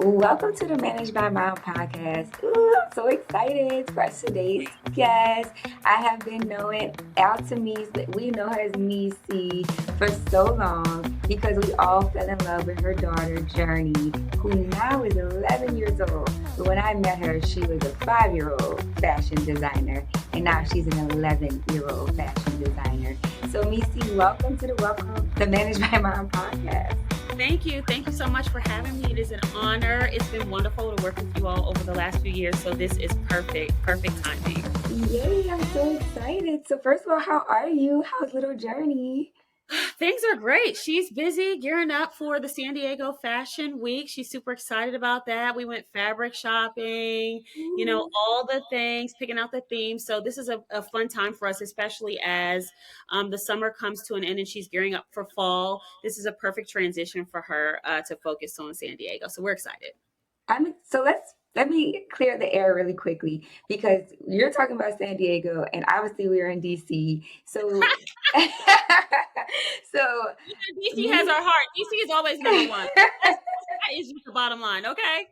Welcome to the Managed by Mom podcast. Ooh, I'm so excited for today's guest. I have been knowing Altamese, we know her as Nisi, for so long because we all fell in love with her daughter, Journey, who now is 11 years old. But when I met her, she was a 5-year-old fashion designer, and now she's an 11-year-old fashion designer. So, Nisi, welcome to the Managed by Mom podcast. Thank you. Thank you so much for having me. It is an honor. It's been wonderful to work with you all over the last few years. So this is perfect timing. Yay, I'm so excited. So first of all, how are you? How's little Journey? Things are great. She's busy gearing up for the San Diego Fashion Week. She's super excited about that. We went fabric shopping, Ooh. all the things, picking out the themes. So this is a fun time for us, especially as the summer comes to an end and she's gearing up for fall. This is a perfect transition for her to focus on San Diego. So we're excited. Let me clear the air really quickly because you're talking about San Diego and obviously we are in DC. So so DC has me our heart. DC is always number one. That is just the bottom line, okay?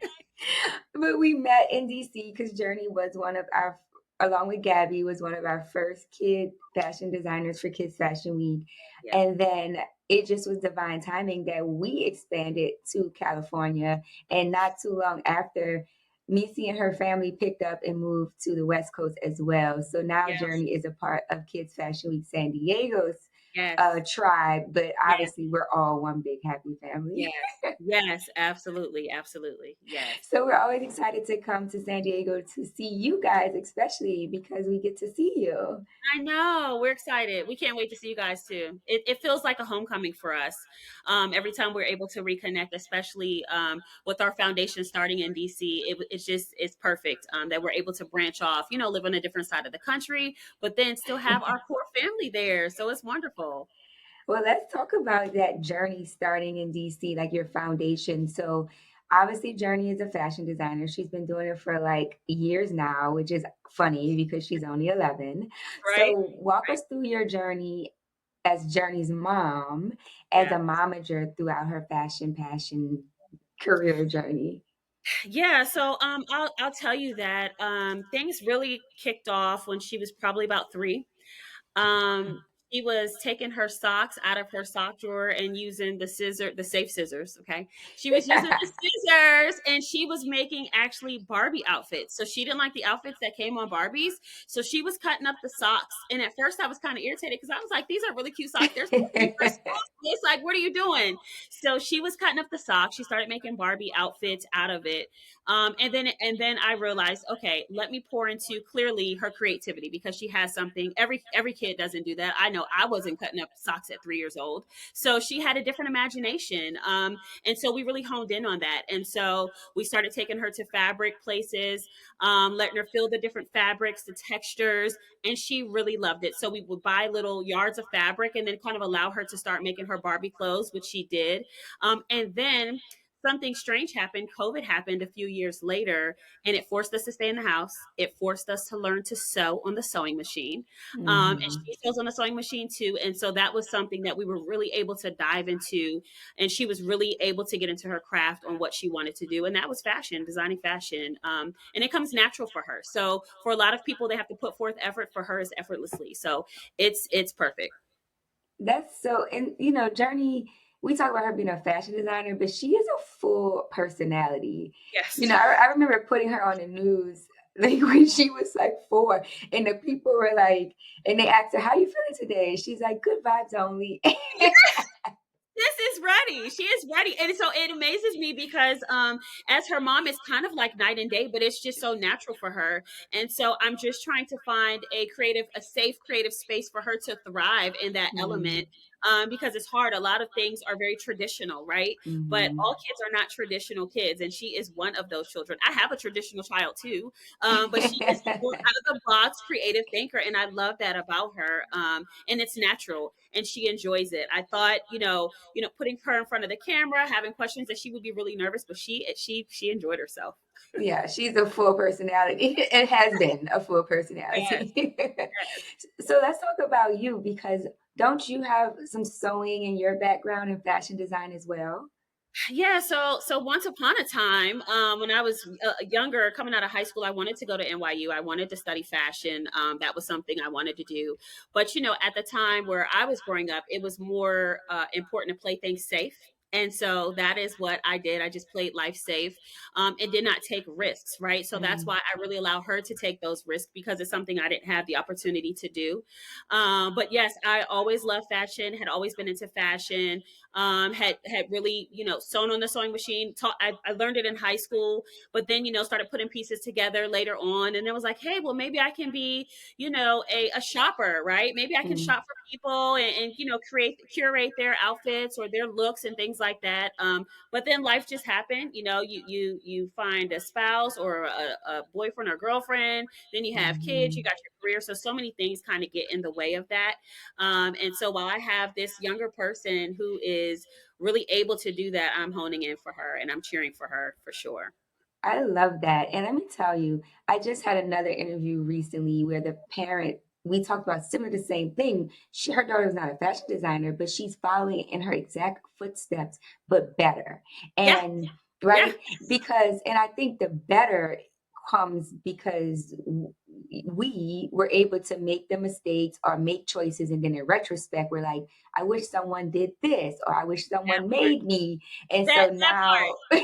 but we met in DC because Journey was one of our, along with Gabby, was one of our first kid fashion designers for Kids Fashion Week. Yeah. And then it just was divine timing that we expanded to California. And not too long after, Missy and her family picked up and moved to the West Coast as well. So now Yes. Journey is a part of Kids Fashion Week San Diego's Yes. tribe, but Yes. obviously we're all one big happy family. Yes. Yes. Absolutely. Absolutely. Yes. So we're always excited to come to San Diego to see you guys, especially because we get to see you. I know. We're excited. We can't wait to see you guys too. It feels like a homecoming for us. Every time we're able to reconnect, especially with our foundation starting in DC, it's perfect that we're able to branch off, live on a different side of the country, but then still have our core family there. So it's wonderful. Well, let's talk about that journey starting in DC, like your foundation. So, obviously, Journey is a fashion designer. She's been doing it for like years now, which is funny because she's only 11. Right? So, walk us through your journey as Journey's mom, as a Yeah. momager throughout her fashion passion career journey. Yeah, so I'll tell you that things really kicked off when she was probably about 3. Um, she was taking her socks out of her sock drawer and using the safe scissors. Okay. She was using the scissors and she was making actually Barbie outfits. So she didn't like the outfits that came on Barbies. So she was cutting up the socks. And at first I was kind of irritated because I was like, these are really cute socks. They're supposed to be for school. It's like, what are you doing? So she was cutting up the socks. She started making Barbie outfits out of it. And then I realized, okay, let me pour into clearly her creativity because she has something. Every kid doesn't do that. I know I wasn't cutting up socks at 3 years old, so she had a different imagination. And so we really honed in on that. And so we started taking her to fabric places, letting her feel the different fabrics, the textures, and she really loved it. So we would buy little yards of fabric and then kind of allow her to start making her Barbie clothes, which she did. And then something strange happened. COVID happened a few years later, and it forced us to stay in the house. It forced us to learn to sew on the sewing machine. And Mhm. she sews on the sewing machine too. And so that was something that we were really able to dive into. And she was really able to get into her craft on what she wanted to do. And that was fashion, designing fashion. And it comes natural for her. So for a lot of people, they have to put forth effort. For her, is effortlessly. So it's perfect. That's so, and Journey, we talk about her being a fashion designer, but she is a full personality. Yes. I remember putting her on the news like when she was like 4, and the people were like, and they asked her, "How you feeling today?" She's like, "Good vibes only." This is ready. She is ready. And so it amazes me because as her mom is kind of like night and day, but it's just so natural for her. And so I'm just trying to find a safe creative space for her to thrive in that Mm, element. Because it's hard. A lot of things are very traditional, right? But mhm. all kids are not traditional kids, and she is one of those children. I have a traditional child too, but she is a more out of the box creative thinker, and I love that about her. And it's natural, and she enjoys it. I thought, putting her in front of the camera, having questions that she would be really nervous, but she enjoyed herself. Yeah, she's a full personality. It has been a full Yes, personality. yes. So let's talk about you because don't you have some sewing in your background in fashion design as well? Yeah, so once upon a time, when I was younger, coming out of high school, I wanted to go to NYU. I wanted to study fashion. That was something I wanted to do. But at the time where I was growing up, it was more important to play things safe. And so that is what I did. I just played life safe, and did not take risks, right? So that's Mm, why I really allow her to take those risks because it's something I didn't have the opportunity to do. But yes, I always loved fashion, had always been into fashion, had really sewn on the sewing machine. I learned it in high school, but then started putting pieces together later on, and it was like, hey, well, maybe I can be a shopper, right? Maybe I can mm. shop for people and create curate their outfits or their looks and things like that. But then life just happened. You find a spouse or a boyfriend or girlfriend, then you have kids, you Mhm. got your career, so many things kind of get in the way of that. And so while I have this younger person who is really able to do that, I'm honing in for her and I'm cheering for her for sure. I love that. And let me tell you, I just had another interview recently where the parent, we talked about similar the same thing. Her daughter is not a fashion designer, but she's following in her exact footsteps, but better. Yeah, And yeah, right, because, and I think the better comes because we were able to make the mistakes or make choices, and then in retrospect we're like, I wish someone did this, or I wish that someone part. made me. And so That part. now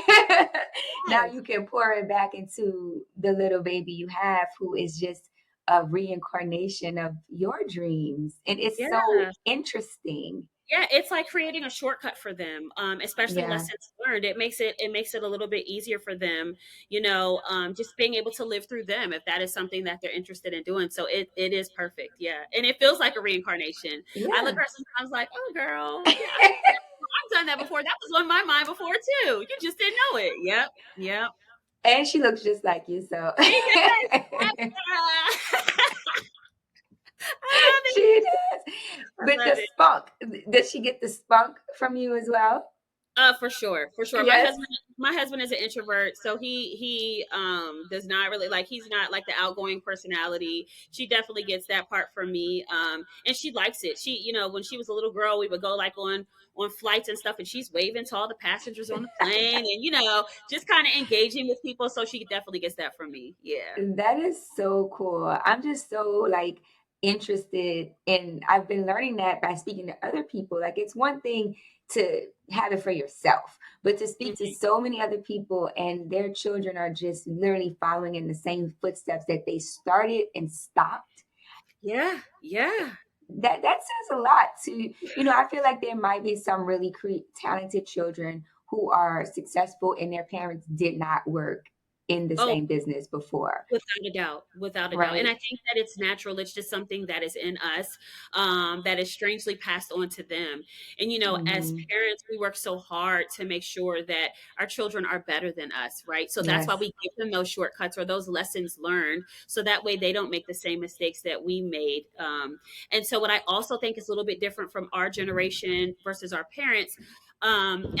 now Yes. you can pour it back into the little baby you have, who is just a reincarnation of your dreams. And it's so Yeah. interesting. Yeah, it's like creating a shortcut for them, especially Yeah. lessons learned. It makes it a little bit easier for them, just being able to live through them if that is something that they're interested in doing. So it is perfect, yeah, and it feels like a reincarnation. I look Yeah. at her sometimes like, oh girl, yeah, I've done that before. That was on my mind before too. You just didn't know it. Yep, yep. And she looks just like you, so She does. I love it. she does. I But the love it. spunk, does she get the spunk from you as well? For sure, for sure. My Yes. husband, my husband is an introvert, so he does not really like. He's not like the outgoing personality. She definitely gets that part from me, and she likes it. She, when she was a little girl, we would go like on flights and stuff, and she's waving to all the passengers on the plane, and just kind of engaging with people. So she definitely gets that from me. Yeah. That is so cool. I'm just so like interested in, I've been learning that by speaking to other people. Like it's one thing to have it for yourself, but to speak to Mhm. so many other people and their children are just literally following in the same footsteps that they started and stopped. Yeah, yeah. That says a lot to, I feel like there might be some really talented children who are successful and their parents did not work in the Oh, same business before, without a doubt, without a doubt. And I right? think that it's natural. It's just something that is in us, that is strangely passed on to them. And, as Hmm. parents, we work so hard to make sure that our children are better than us, right? So that's why Yes. we give them those shortcuts or those lessons learned. So that way they don't make the same mistakes that we made. And so, what I also think is a little bit different from our generation versus our parents, and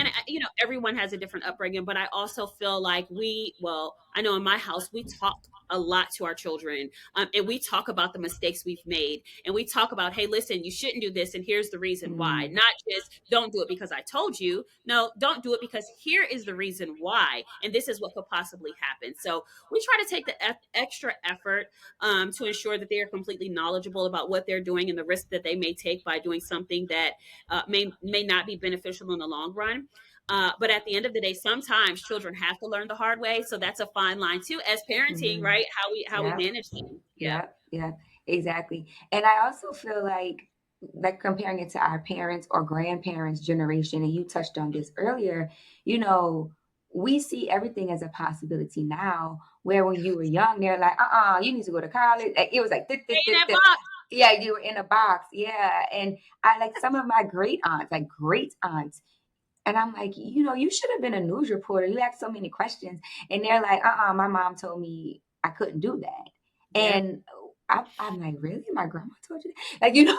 everyone has a different upbringing, but I also feel like I know in my house we talk a lot to our children, and we talk about the mistakes we've made, and we talk about, hey, listen, you shouldn't do this, and here's the reason why. Mm, Not just don't do it because I told you. No, don't do it because here is the reason why, and this is what could possibly happen. So we try to take the extra effort, to ensure that they are completely knowledgeable about what they're doing and the risk that they may take by doing something that may not be beneficial in the long run. But at the end of the day, sometimes children have to learn the hard way. So that's a fine line too, as parenting, mm. right? How we Yeah. manage them. Yeah. Yeah, yeah, exactly. And I also feel like comparing it to our parents or grandparents' generation, and you touched on this earlier, you know, we see everything as a possibility now, where when you were young, they're like, you need to go to college. Like, it was like, "Dit, dit, Stay in dit, that dit." box. Yeah, you were in a box. Yeah. And I like some of my great aunts, and I'm like, you should have been a news reporter. You asked so many questions. And they're like, my mom told me I couldn't do that. Yeah. And I'm like, really? My grandma told you that? Like, you know,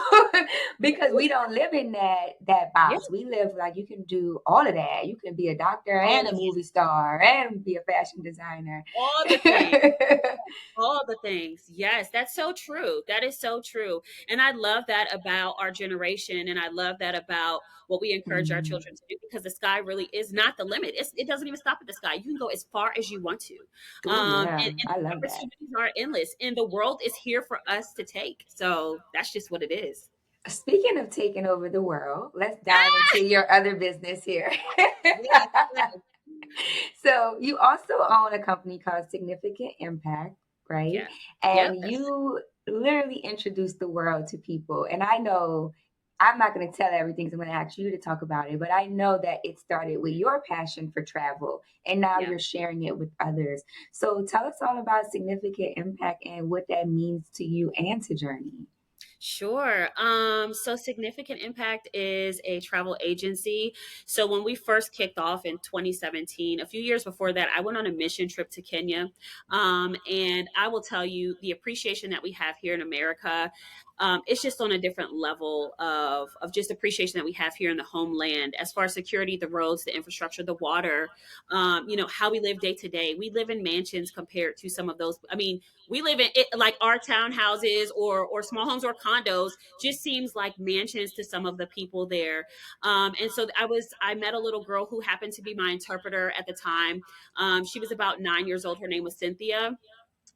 because we don't live in that Yeah, box. We live like you can do all of that. You can be a doctor all and a of it, movie star and be a fashion designer. all the things. All the things. Yes, that's so true. That is so true. And I love that about our generation. And I love that about what we encourage our Mm. children to do, because the sky really is not the limit. It doesn't even stop at the sky. You can go as far as you want to. Oh yeah, And I the love that. opportunities are endless. And the world is here for us to take. So that's just what it is. Speaking of taking over the world, let's dive into your other business here. Yes, yes, So you also own a company called Significant Impact, right? yeah. Yep. And you literally introduce the world to people. And I know I'm not going to tell everything, so I'm going to ask you to talk about it. But I know that it started with your passion for travel, and now Yeah. you're sharing it with others. So tell us all about Significant Impact and what that means to you and to Journey. Sure. So Significant Impact is a travel agency. So when we first kicked off in 2017, a few years before that, I went on a mission trip to Kenya. And I will tell you the appreciation that we have here in America. It's just on a different level of just appreciation that we have here in the homeland, as far as security, the roads, the infrastructure, the water, how we live day to day. We live in mansions compared to some of those. I mean, we live in it like our townhouses or small homes or condos just seems like mansions to some of the people there. And so I met a little girl who happened to be my interpreter at the time. She was about 9 years old. Her name was Cynthia,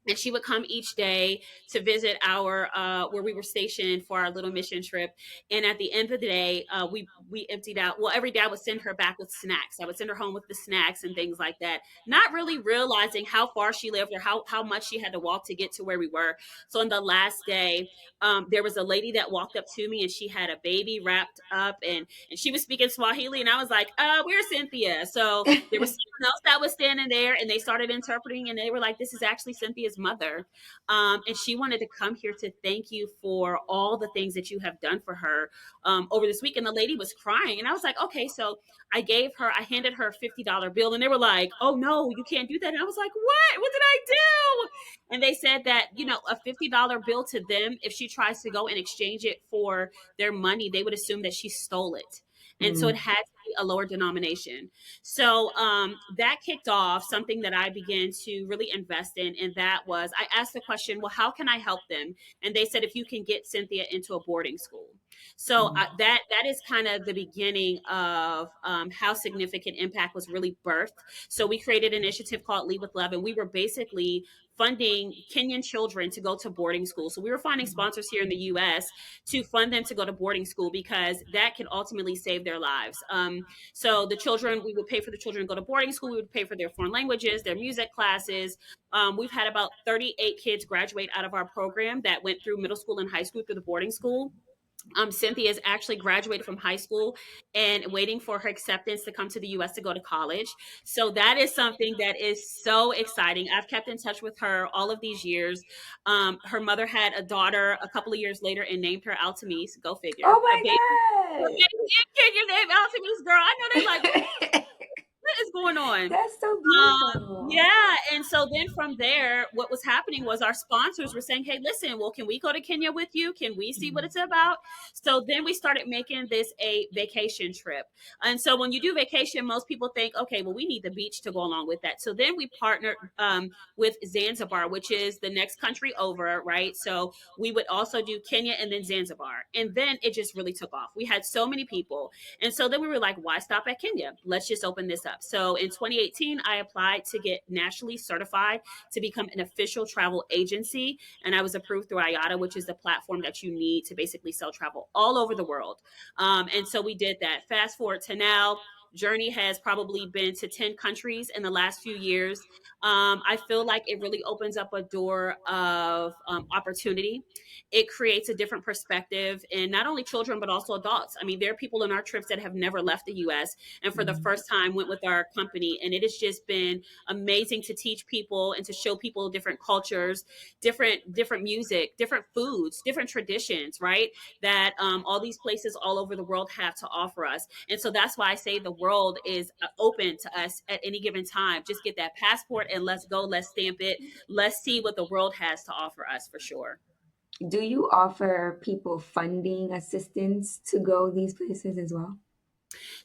and she would come each day to visit our where we were stationed for our little mission trip. And at the end of the day, we emptied out. Well, every day I would send her back with snacks. I would send her home with the snacks and things like that, not really realizing how far she lived or how much she had to walk to get to where we were. So on the last day, there was a lady that walked up to me, and she had a baby wrapped up, and she was speaking Swahili, and I was like, where's Cynthia? So there was someone else that was standing there, and they started interpreting, and they were like, this is actually Cynthia's mother. And she wanted to come here to thank you for all the things that you have done for her over this week. And the lady was crying. And I was like, okay. So I handed her a $50 bill, and they were like, oh no, you can't do that. And I was like, what did I do? And they said that, a $50 bill to them, if she tries to go and exchange it for their money, they would assume that she stole it. And so it Mm, had to be a lower denomination. So that kicked off something that I began to really invest in. And that was, I asked the question, well, how can I help them? And they said, if you can get Cynthia into a boarding school. So mm, that is kind of the beginning of how Significant Impact was really birthed. So we created an initiative called Lead with Love, and we were basically funding Kenyan children to go to boarding school. So we were finding sponsors here in the US to fund them to go to boarding school, because that can ultimately save their lives. So the children, we would pay for the children to go to boarding school. We would pay for their foreign languages, their music classes. We've had about 38 kids graduate out of our program that went through middle school and high school through the boarding school. Cynthia is actually graduated from high school and waiting for her acceptance to come to the US to go to college. So that is something that is so exciting. I've kept in touch with her all of these years. Her mother had a daughter a couple of years later and named her Altamese. Go figure. oh A my baby in Kenya named Altamese, girl. I know they like, God. what is going on? That's so beautiful. Yeah. And so then from there, what was happening was our sponsors were saying, hey, listen, well, can we go to Kenya with you? Can we see what Mm, it's about? So then we started making this a vacation trip. And so when you do vacation, most people think, okay, well, we need the beach to go along with that. So then we partnered with Zanzibar, which is the next country over, right? So we would also do Kenya and then Zanzibar. And then it just really took off. We had so many people. And so then we were like, why stop at Kenya? Let's just open this up. So in 2018, I applied to get nationally certified to become an official travel agency. And I was approved through IATA, which is the platform that you need to basically sell travel all over the world. And so we did that. Fast forward to now. Journey has probably been to 10 countries in the last few years. I feel like it really opens up a door of opportunity. It creates a different perspective in not only children, but also adults. I mean, there are people in our trips that have never left the US and for the mm. first time went with our company. And it has just been amazing to teach people and to show people different cultures, different music, different foods, different traditions, right? That all these places all over the world have to offer us. And so that's why I say the world is open to us at any given time. Just get that passport and let's go. Let's stamp it. Let's see what the world has to offer us for sure. Do you offer people funding assistance to go these places as well?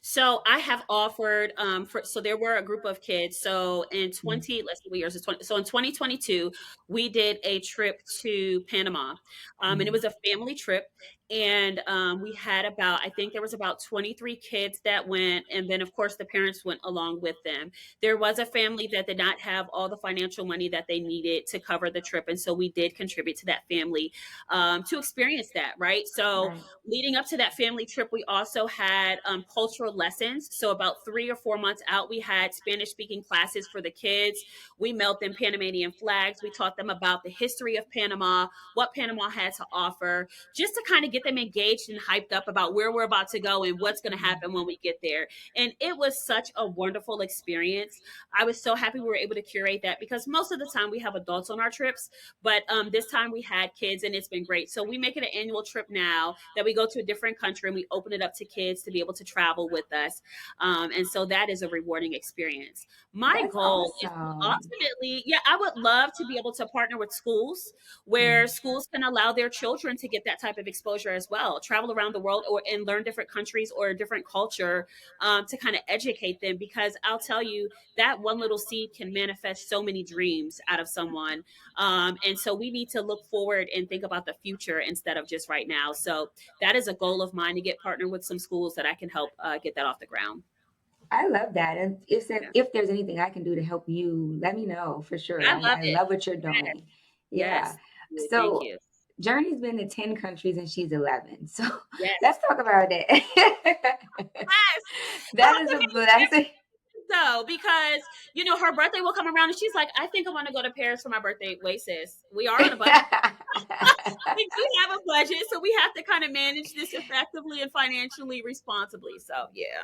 So I have offered for so there were a group of kids. So in Mm, 20 let's see what years is 20, so in 2022 we did a trip to Panama. And it mm, was a family trip, and we had about, I think there was about 23 kids that went, and then of course the parents went along with them. There was a family that did not have all the financial money that they needed to cover the trip, and so we did contribute to that family to experience that, right? So right. leading up to that family trip, we also had cultural lessons. So about 3 or 4 months out, we had Spanish speaking classes for the kids. We mailed them Panamanian flags. We taught them about the history of Panama, what Panama had to offer, just to kind of get them engaged and hyped up about where we're about to go and what's going to Mm. happen when we get there. And it was such a wonderful experience. I was so happy we were able to curate that, because most of the time we have adults on our trips, but this time we had kids, and it's been great. So we make it an annual trip now that we go to a different country and we open it up to kids to be able to travel with us. And so that is a rewarding experience. My That's goal is to awesome. ultimately, yeah, I would love to be able to partner with schools where Mm. schools can allow their children to get that type of exposure as well, travel around the world or and learn different countries or a different culture, to kind of educate them. Because I'll tell you, that one little seed can manifest so many dreams out of someone. And so we need to look forward and think about the future instead of just right now. So that is a goal of mine, to get partnered with some schools that I can help get that off the ground. I love that. And Yeah. if there's anything I can do to help you, let me know for sure. I love I it. love what you're doing. Yes. Yeah. Thank So you. Journey's been to 10 countries and she's 11. So Yes. let's talk about that. Yes. I That have is to a make blessing. though, because her birthday will come around and she's like, I think I want to go to Paris for my birthday. Wait, sis, we are on a budget. We do have a budget, so we have to kind of manage this effectively and financially responsibly. So yeah.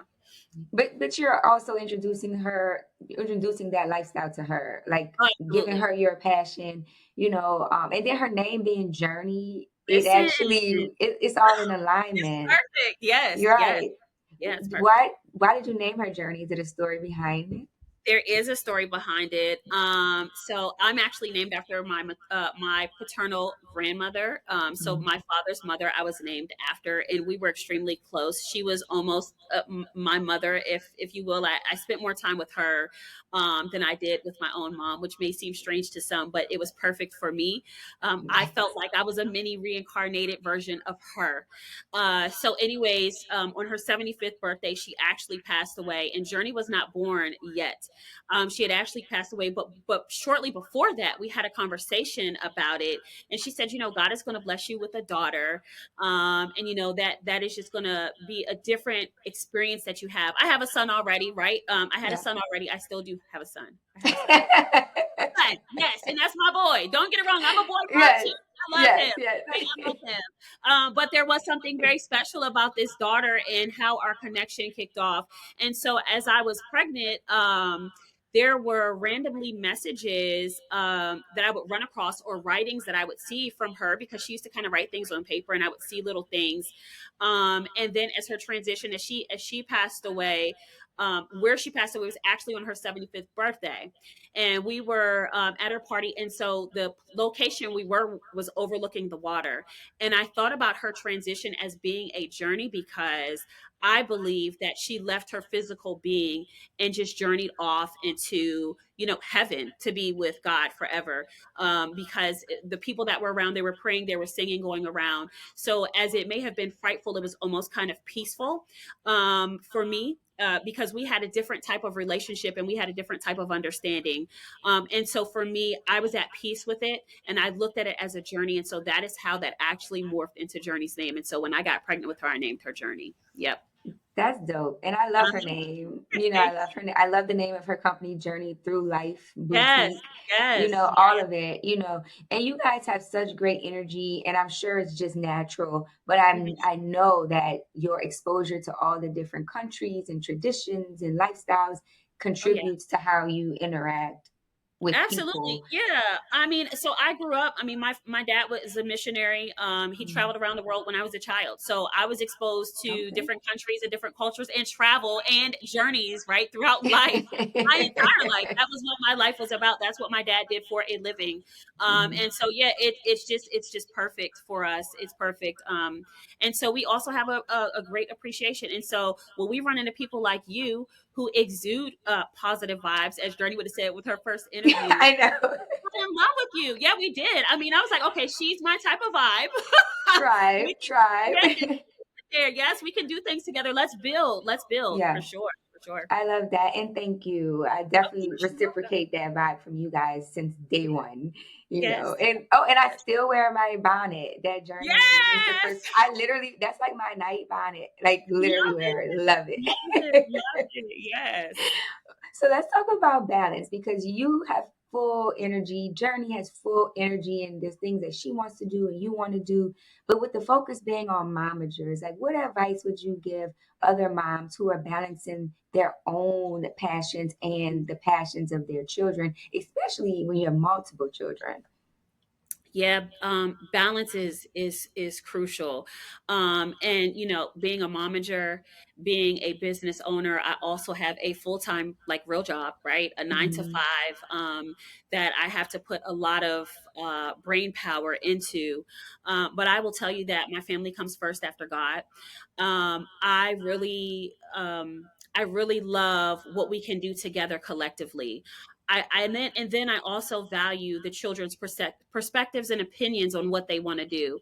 But you're also introducing that lifestyle to her, like giving Absolutely. her your passion, and then her name being Journey, it Listen, actually it's all in it's alignment. perfect. Yes, You're yes, right. yeah, it's perfect. Why did you name her Journey? Is it a story behind it? There is a story behind it. So I'm actually named after my paternal grandmother. So Mm. my father's mother, I was named after, and we were extremely close. She was almost my mother, if you will. I spent more time with her than I did with my own mom, which may seem strange to some, but it was perfect for me. I felt Yes. like I was a mini reincarnated version of her. So, anyways, on her 75th birthday, she actually passed away, and Journey was not born yet. She had actually passed away, but shortly before that, we had a conversation about it, and she said, God is going to bless you with a daughter, and that is just going to be a different experience that you have. I have a son already, right? I had a Yeah. son already. I still do have a son. I have a son. Son, yes, and that's my boy. Don't get it wrong. I'm a boy mom Yes. too. I love Yes. him. Yes. Right? I love him. But there was something very special about this daughter and how our connection kicked off. And so as I was pregnant, there were randomly messages that I would run across, or writings that I would see from her, because she used to kind of write things on paper, and I would see little things. And then as her transition, as she passed away, where she passed away was actually on her 75th birthday, and we were at her party, and so the location we were was overlooking the water. And I thought about her transition as being a journey, because I believe that she left her physical being and just journeyed off into heaven to be with God forever, because the people that were around, they were praying, they were singing, going around. So as it may have been frightful, it was almost kind of peaceful for me, because we had a different type of relationship and we had a different type of understanding. And so for me, I was at peace with it, and I looked at it as a journey. And so that is how that actually morphed into Journey's name. And so when I got pregnant with her, I named her Journey. Yep. That's dope. And I love her Uh-huh. name. I love her name. I love the name of her company, Journey Through Life Yes, Boutique. yes, All of it, and you guys have such great energy, and I'm sure it's just natural, but yes. I know that your exposure to all the different countries and traditions and lifestyles Oh, yeah. contributes to how you interact. with Absolutely. people. Yeah. I mean, so I grew up, I mean, my dad was a missionary. He Mhm. traveled around the world when I was a child. So I was exposed to Okay. different countries and different cultures and travel and journeys, right, throughout life. My entire life. That was what my life was about. That's what my dad did for a living. Mhm. And so yeah, it's just perfect for us. It's perfect. And so we also have a great appreciation. And so when we run into people like you who exude positive vibes, as Journey would have said with her first interview, I know. fell in love with you. Yeah, we did. I mean, I was like, okay, she's my type of vibe. we Tribe, can tribe. connect and there. Yes, we can do things together. Let's build. Let's build for Yes. sure. For sure. I love that, and thank you. I Oh, definitely you're welcome. reciprocate that vibe from you guys since day Yeah. one, Yes. And oh, and I still wear my bonnet. That journey is the Yes. first. I literally, that's like my night bonnet. Like literally Love wear it. it. Love Love it. it. Love it. Yes. So let's talk about balance because you have full energy. Journey has full energy, and there's things that she wants to do and you want to do. But with the focus being on momagers, like what advice would you give other moms who are balancing their own passions and the passions of their children, especially when you have multiple children? Yeah, balance is crucial. And being a momager, being a business owner, I also have a full-time like real job, right? A 9 to 5, that I have to put a lot of brain power into. But I will tell you that my family comes first after God. I really love what we can do together collectively. And then I also value the children's perspectives and opinions on what they want to do.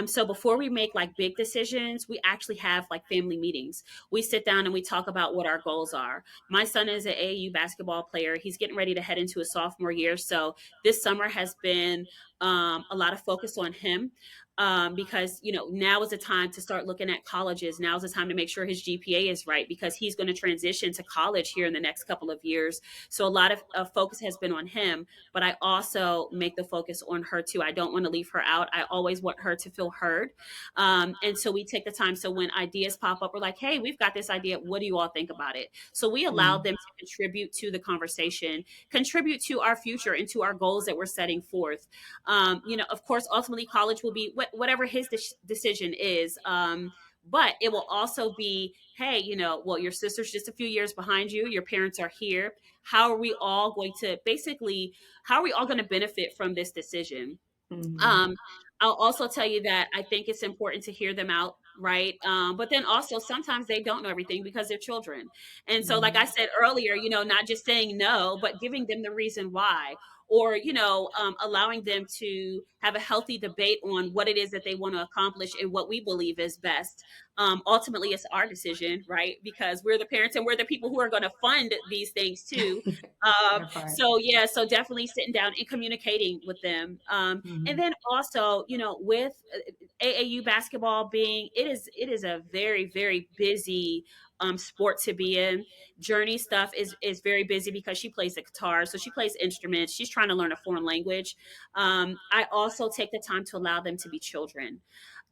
So before we make like big decisions, we actually have like family meetings. We sit down and we talk about what our goals are. My son is an AAU basketball player. He's getting ready to head into his sophomore year. So this summer has been a lot of focus on him. Because now is the time to start looking at colleges. Now is the time to make sure his GPA is right because he's going to transition to college here in the next couple of years. So a lot of focus has been on him, but I also make the focus on her too. I don't want to leave her out. I always want her to feel heard. And so we take the time. So when ideas pop up, we're like, hey, we've got this idea. What do you all think about it? So we allow Mhm. them to contribute to the conversation, contribute to our future and to our goals that we're setting forth. Of course, ultimately, college will be whatever his decision is. But it will also be, hey, well, your sister's just a few years behind you. Your parents are here. How are we all going to basically, how are we all going to benefit from this decision? Mhm. Um, I'll also tell you that I think it's important to hear them out, right? But then also sometimes they don't know everything because they're children. And so, like I Mhm. said earlier, not just saying no, but giving them the reason why, or, allowing them to have a healthy debate on what it is that they want to accomplish and what we believe is best. Ultimately, it's our decision, right? Because we're the parents and we're the people who are going to fund these things too. That part. So yeah, so definitely sitting down and communicating with them. And Mhm. then also, with AAU basketball being, it is a very, very busy sport to be in. Journey stuff is very busy because she plays the guitar, so she plays instruments. She's trying to learn a foreign language. I also take the time to allow them to be children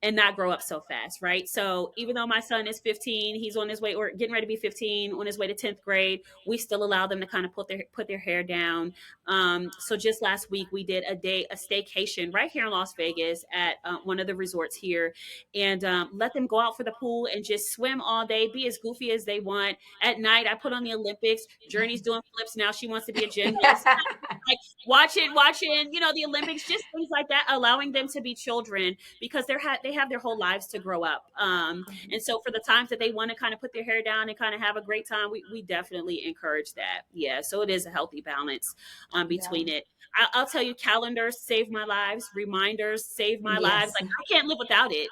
and not grow up so fast, right? So even though my son is 15, he's on his way or getting ready to be 15, on his way to 10th grade, we still allow them to kind of put their hair down. So just last week we did a staycation right here in Las Vegas at one of the resorts here, and let them go out for the pool and just swim all day, be as goofy as they want. At night, I put on the Olympics. Journey's doing flips now; she wants to be a gymnast. Like watching, the Olympics, just things like that, allowing them to be children because they have their whole lives to grow up. And so for the times that they want to kind of put their hair down and kind of have a great time, we definitely encourage that. Yeah, so it is a healthy balance Yeah. between it. I'll tell you, calendars save my lives, reminders save my lives. Yes. Like I can't live without it.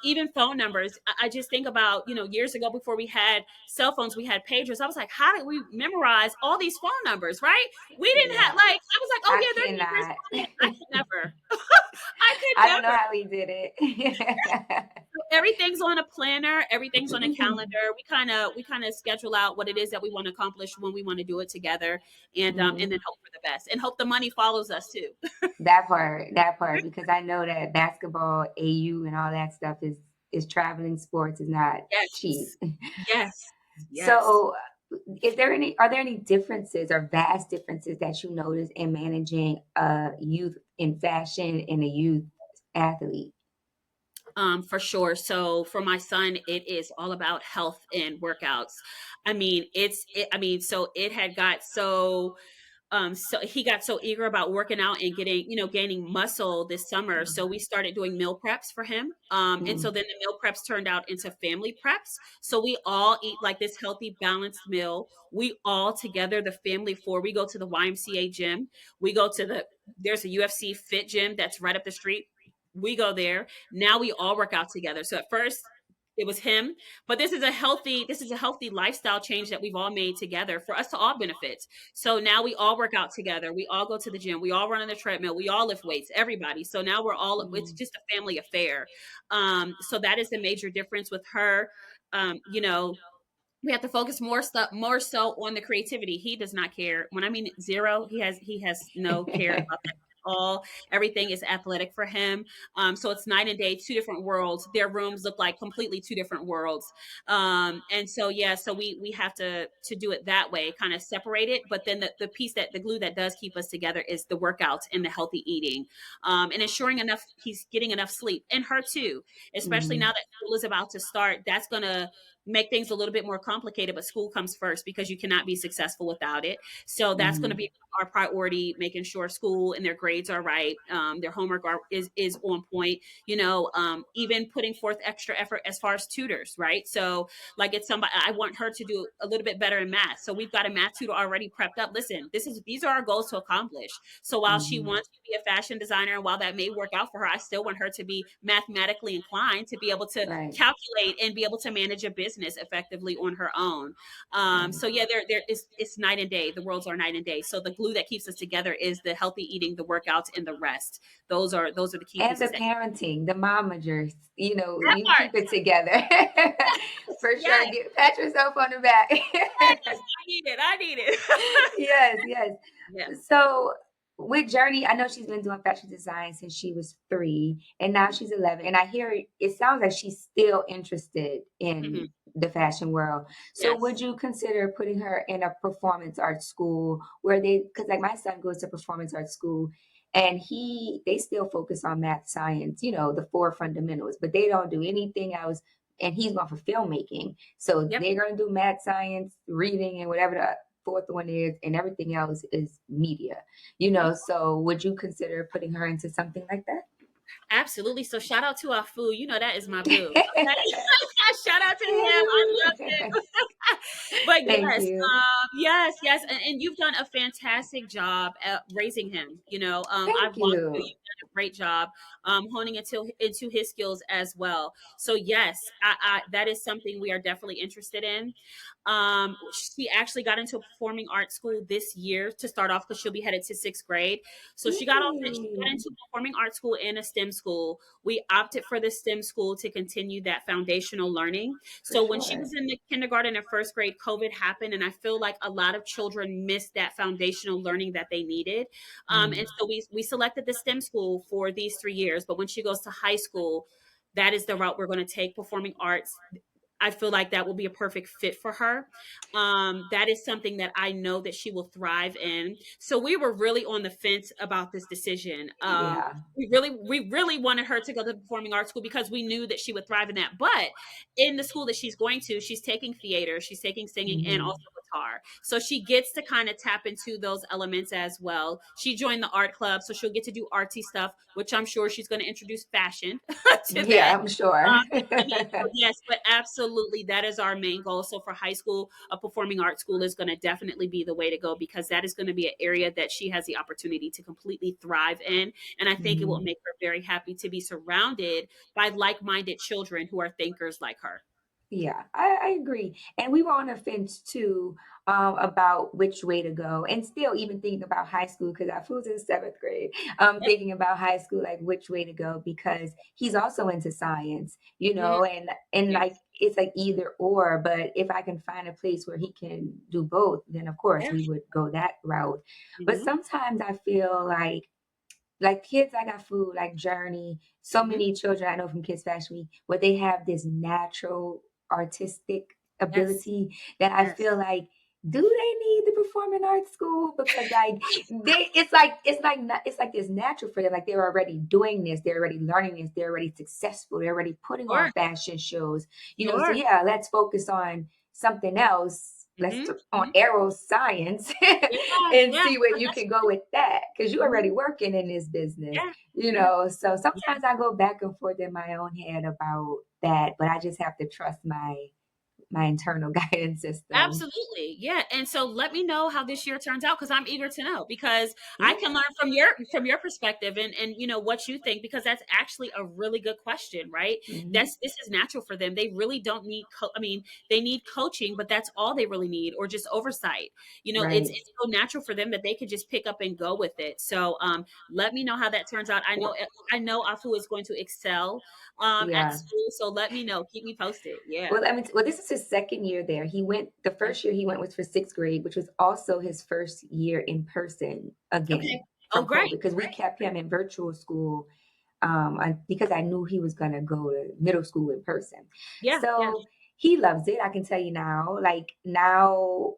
Even phone numbers. I just think about, years ago before we had cell phones, we had pagers. I was like, how did we memorize all these phone numbers, right? We didn't have Yeah. like, I was like, oh I yeah, their numbers cannot. on it. I could never. I could I don't know never. how we did it. Everything's on a planner, everything's on a calendar. We kind of schedule out what it is that we want to accomplish when we want to do it together, and then Mhm. hope for the best and hope the money follows us too. That part, because I know that basketball, AU, and all that stuff is traveling sports is not cheap. Yes. Yes. Yes. So are there any differences or vast differences that you notice in managing a youth in fashion and a youth athlete? For sure. So for my son, it is all about health and workouts. I mean, so it had got so he got so eager about working out and getting, gaining muscle this summer. So we started doing meal preps for him. And so Mm, then the meal preps turned out into family preps. So we all eat like this healthy, balanced meal. We all together, the family of four, we go to the YMCA gym. We go to there's a UFC fit gym that's right up the street. We go there. Now we all work out together. So at first it was him, but this is a healthy lifestyle change that we've all made together for us to all benefit. So now we all work out together. We all go to the gym. We all run on the treadmill. We all lift weights, everybody. So now it's mm, just a family affair. So that is the major difference with her. We have to focus more so on the creativity. He does not care. When I mean zero, he has no care mm. about that at all. Everything is athletic for him. So it's night and day, two different worlds. Their rooms look like completely two different worlds. And so yeah, so we have to do it that way, kind of separate it. But then the piece that the glue that does keep us together is the workouts and the healthy eating, and ensuring enough he's getting enough sleep, and her too, especially now Mhm, that school is about to start. That's gonna make things a little bit more complicated, but school comes first because you cannot be successful without it. So that's going to mhm. be our priority, making sure school and their grades are right, their homework is on point. Even putting forth extra effort as far as tutors, right? So like it's somebody I want her to do a little bit better in math. So we've got a math tutor already prepped up. Listen, these are our goals to accomplish. So while she Mhm. wants to be a fashion designer and while that may work out for her, I still want her to be mathematically inclined to be able to Right, calculate and be able to manage a business effectively on her own. right. So yeah, there is it's night and day. The worlds are night and day. So the glue that keeps us together is the healthy eating, the workouts, and the rest. Those are the key And the pieces. That parenting, the momagers, you part. keep it together. For sure. Yes, Pat yourself on the back. yes, I need it. I need it. Yes, yes. Yeah. So with Journey, I know she's been doing fashion design since she was 3 and now she's 11. And I hear it sounds like she's still interested Mhm. in the fashion world. So would Yes. you consider putting her in a performance art school because like my son goes to performance art school and they still focus on math, science, the four fundamentals, but they don't do anything else. And he's going for filmmaking. So Yep. they're going to do math, science, reading, and whatever the fourth one is, and everything else is media. So would you consider putting her into something like Absolutely. So shout out to our food. That is my boo. Okay. that? Shout out to him. I love him. But Thank yes, you. yes, yes, and you've done a fantastic job at raising him. I've Thank watched you. you. You've done a great job, honing into his skills as well. So yes, that is something we are definitely interested in. She actually got into a performing arts school this year to start off because she'll be headed to sixth grade. So she got Yay. into performing arts school and a STEM school. We opted for the STEM school to continue that foundational learning. For So when she sure. was in the kindergarten and first grade, COVID happened, and I feel like a lot of children missed that foundational learning that they needed. Mm. And so we selected the STEM school for these 3 years. But when she goes to high school, that is the route we're going to take. Performing arts, I feel like that will be a perfect fit for her. That is something that I know that she will thrive in. So we were really on the fence about this decision. Yeah. We really wanted her to go to performing arts school because we knew that she would thrive in that. But in the school that she's going to, she's taking theater, she's taking singing, and Hmm. also guitar. So she gets to kind of tap into those elements as well. She joined the art club, so she'll get to do artsy stuff, which I'm sure she's going to introduce fashion to Yeah, that. I'm sure. So yes, but absolutely, that is our main goal. So for high school, a performing arts school is going to definitely be the way to go because that is going to be an area that she has the opportunity to completely thrive in. And I think it will Mhm. make her very happy to be surrounded by like minded children who are thinkers like her. Yeah, I agree. And we were on the fence too, about which way to go. And still even thinking about high school because our food's in seventh grade. Yep. Thinking about high school, like which way to go because he's also into science, Mhm. and like Yes. it's like either or, but if I can find a place where he can do both, then of course Yeah. we would go that route. But Hmm. sometimes I feel like kids I got food, like Journey, so Hmm. many children I know from Kids Fashion Week, where they have this natural artistic Yes. ability that I feel Yes. like do they need the performing arts school? Because like it's like it's natural for them. Like they're already doing this, they're already learning this, they're already successful, they're already putting on Sure, fashion shows. So sure. yeah, let's focus on something else. Mhm, On mhm. aero science Yeah, and yeah, see where you that's can go with that because you're mhm, already working in this business. yeah, yeah, So yeah. sometimes I go back and forth in my own head about that, but I just have to trust my internal guidance system. Absolutely. Yeah. And so let me know how this year turns out because I'm eager to know because I Yeah. can learn from your perspective and you know what you think because that's actually a really good question, right? Hmm. This is natural for them. They really don't need I mean, they need coaching, but that's all they really need or just oversight. Right. It's so natural for them that they could just pick up and go with it. So let me know how that turns out. Well, I know Afu is going to excel at yeah. school, so let me know. Keep me posted. Yeah. Well, this is his second year there. The Yeah. first year he went was for sixth grade, which was also his first year in person Okay. again Oh, from great. COVID because we kept him in virtual school because I knew he was going to go to middle school in person. Yeah, yeah. So he loves it. I can tell you now. Like now,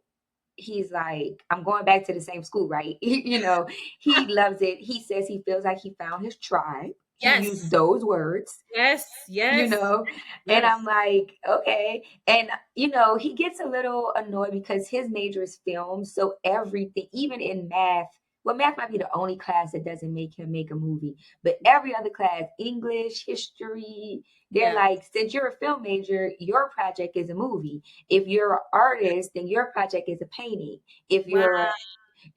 he's like, I'm going back to the same school, right? He loves it. He says he feels like he found his tribe. He used Yes. those words Yes, you yes, know and I'm yes. like, okay. And he gets a little annoyed because his major is film, so everything, even in math, well, math might be the only class that doesn't make him make a movie, but every other class, English, history, they're Yeah. like, since you're a film major, your project is a movie. If you're an artist, then your project is a painting. If Wow, you're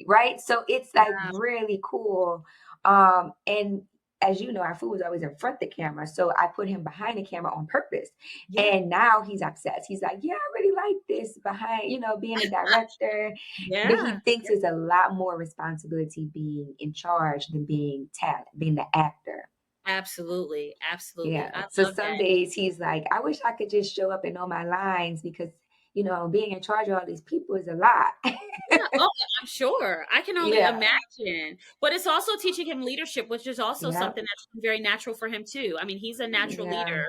right? So it's like wow. really cool. And as you know, our food was always in front of the camera. So I put him behind the camera on purpose. Yeah, And now he's obsessed. He's like, yeah, I really like this behind, being a director. But yeah. he thinks it's a lot more responsibility being in charge than being talent, being the actor. Absolutely, absolutely. Yeah. I So love some that. days he's like, I wish I could just show up and know my lines because, being in charge of all these people is a lot. Yeah, oh, I'm sure. I can only Yeah. imagine. But it's also teaching him leadership, which is also Yeah. something that's very natural for him too. I mean, he's a natural Yeah. leader.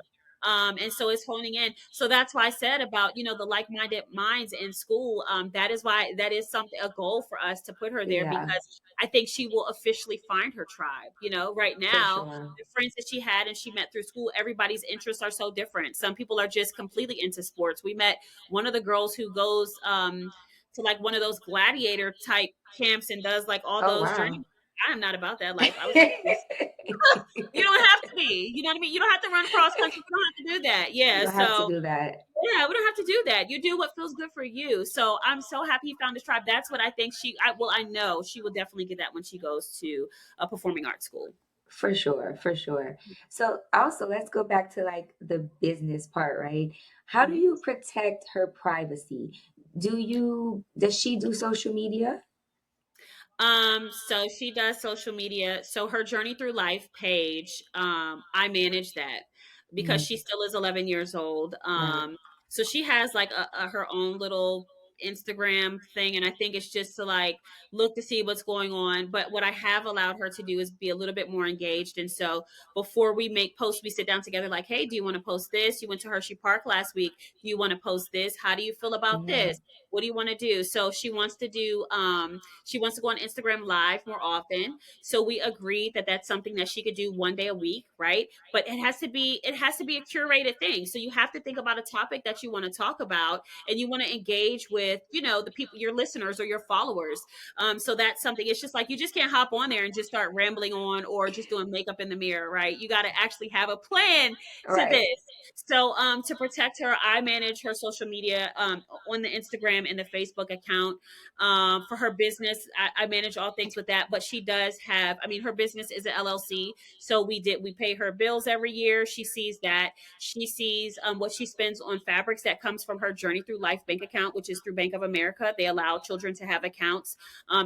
And so it's honing in. So that's why I said about, the like-minded minds in school. That is why that is something a goal for us to put her there Yeah. because I think she will officially find her tribe. Right For now, sure. the friends that she had and she met through school, everybody's interests are so different. Some people are just completely into sports. We met one of the girls who goes to like one of those gladiator type camps and does like all Oh, those wow. journeys. I'm not about that life. I was like, you don't have to be. You know what I mean? You don't have to run cross country. You don't have to do that. You Yeah. don't have to So do that. yeah, we don't have to do that. You do what feels good for you. So I'm so happy you found this tribe. That's what I think I know she will definitely get that when she goes to a performing arts school. For sure. For sure. So also let's go back to like the business part, right? How do Mhm. you protect her privacy? Does she do social media? So she does social media. So her Journey Through Life page, I manage that because Mm, she still is 11 years old. right. So she has like her own little Instagram thing, and I think it's just to like look to see what's going on. But what I have allowed her to do is be a little bit more engaged. And so before we make posts, we sit down together like, hey, do you want to post this? You went to Hershey Park last week. Do you want to post this? How do you feel about Mm, this? What do you want to do? So she wants to go on Instagram live more often. So we agreed that that's something that she could do one day a week, right? But it has to be a curated thing. So you have to think about a topic that you want to talk about and you want to engage with, the people, your listeners or your followers. So that's something. It's just like you just can't hop on there and just start rambling on or just doing makeup in the mirror, right? You got to actually have a plan to right. this. So to protect her, I manage her social media on the Instagram and the Facebook account. For her business, I manage all things with that. But she does have, I mean, her business is an LLC, so we pay her bills every year. She sees that. She sees what she spends on fabrics that comes from her Journey Through Life bank account, which is through Bank of America. They allow children to have accounts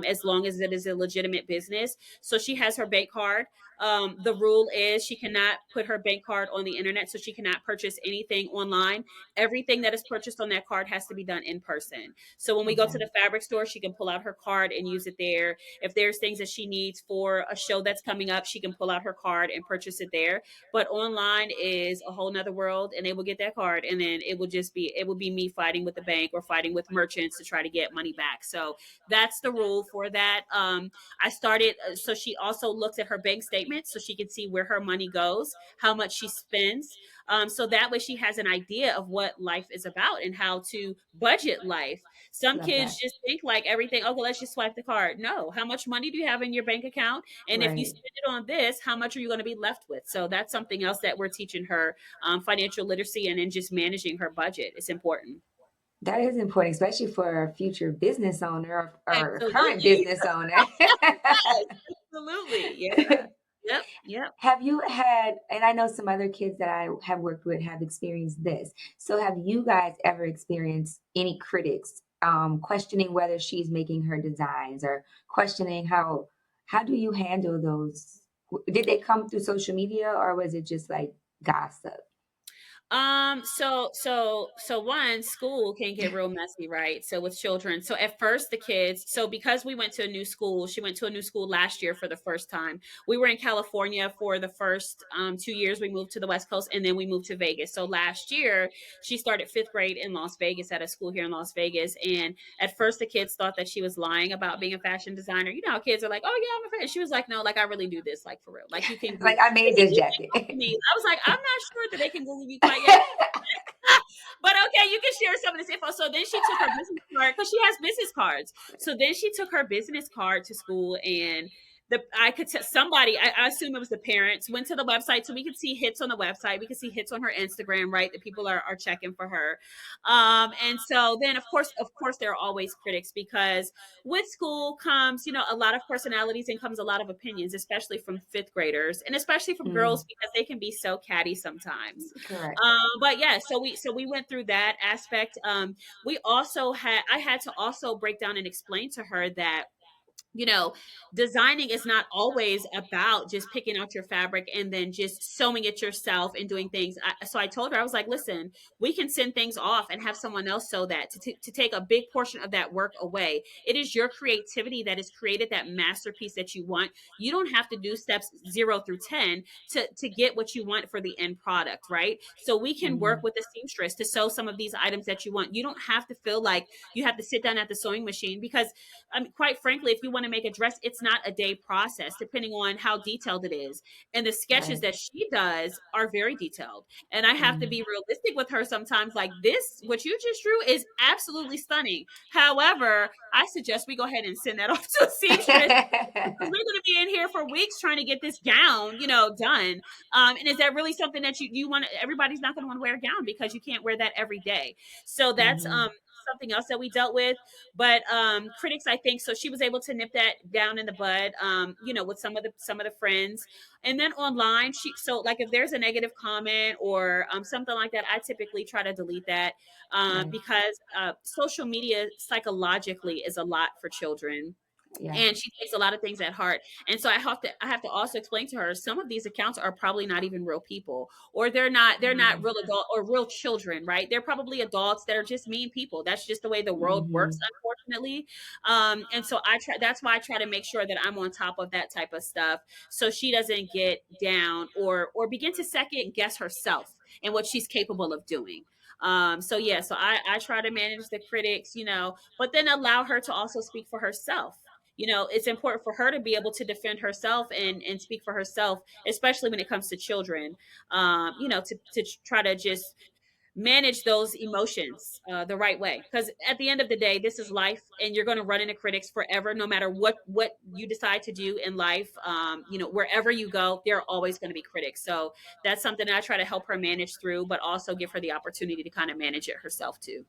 as long as it is a legitimate business. So she has her bank card. The rule is she cannot put her bank card on the internet, so she cannot purchase anything online. Everything that is purchased on that card has to be done in person. So when we go Okay. to the fabric store, she can pull out her card and use it there. If there's things that she needs for a show that's coming up, she can pull out her card and purchase it there. But online is a whole nother world, and they will get that card, and then it will be me fighting with the bank or fighting with merchants to try to get money back. So that's the rule for that. I started, so she also looks at her bank statement so she can see where her money goes, how much she spends. So that way she has an idea of what life is about and how to budget life. Some Love kids that. just think like everything, okay, let's just swipe the card. No, how much money do you have in your bank account? And if you Right. spend it on this, how much are you going to be left with? So that's something else that we're teaching her, financial literacy and in just managing her budget. It's important. That is important, especially for a future business owner or current Absolutely. business owner. Yes, absolutely. Yeah. Yep. Yep. Have you had, and I know some other kids that I have worked with have experienced this. So have you guys ever experienced any critics questioning whether she's making her designs or questioning how do you handle those? Did they come through social media or was it just like gossip? So one, school can get real messy, right? So with children. So at first the kids, so because we went to a new school, she went to a new school last year for the first time. We were in California for the first 2 years. We moved to the West Coast and then we moved to Vegas. So last year she started fifth grade in Las Vegas at a school here in Las Vegas. And at first the kids thought that she was lying about being a fashion designer. You know how kids are like, oh yeah, I'm a fashion. She was like, no, like I really do this, like for real. Like you can Like Google, I made this you can jacket. Google me. I was like, I'm not sure that they can Google you quite yet. But okay, you can share some of this info. So then she took her business card because she has business cards. So then she took her business card to school, and I could tell somebody. I assume it was the parents went to the website, so we could see hits on the website. We could see hits on her Instagram, right? That people are checking for her. And so then of course, there are always critics because with school comes, a lot of personalities and comes a lot of opinions, especially from fifth graders and especially from Mm, girls because they can be so catty sometimes. correct. But yeah, so we went through that aspect. We also had I had to also break down and explain to her that you know, designing is not always about just picking out your fabric and then just sewing it yourself and doing things. So I told her, I was like, listen, we can send things off and have someone else sew that to take a big portion of that work away. It is your creativity that has created that masterpiece that you want. You don't have to do steps 0 through 10 to get what you want for the end product, right? So we can work Mhm. with the seamstress to sew some of these items that you want. You don't have to feel like you have to sit down at the sewing machine because I mean, quite frankly, if you want to make a dress, it's not a day process, depending on how detailed it is. And the sketches Right. that she does are very detailed. And I have to Mhm. be realistic with her sometimes. Like this, what you just drew is absolutely stunning. However, I suggest we go ahead and send that off to a seamstress because we're going to be in here for weeks trying to get this gown, done. And is that really something that you want? Everybody's not going to want to wear a gown because you can't wear that every day. So that's Mhm. something else that we dealt with. But critics, I think, so she was able to nip that down in the bud, with some of the friends. And then online, so like if there's a negative comment or something like that, I typically try to delete that Right. because social media psychologically is a lot for children, Yeah. and she takes a lot of things at heart. And so I have to also explain to her some of these accounts are probably not even real people, or they're not Mm. real adult or real children, right? They're probably adults that are just mean people. That's just the way the world works, Mhm. unfortunately. And so that's why I try to make sure that I'm on top of that type of stuff so she doesn't get down or begin to second guess herself and what she's capable of doing. So yeah, so I try to manage the critics, but then allow her to also speak for herself. It's important for her to be able to defend herself and speak for herself, especially when it comes to children. To try to just manage those emotions the right way, because at the end of the day, this is life, and you're going to run into critics forever, no matter what you decide to do in life. Wherever you go, there are always going to be critics. So that's something that I try to help her manage through, but also give her the opportunity to kind of manage it herself too.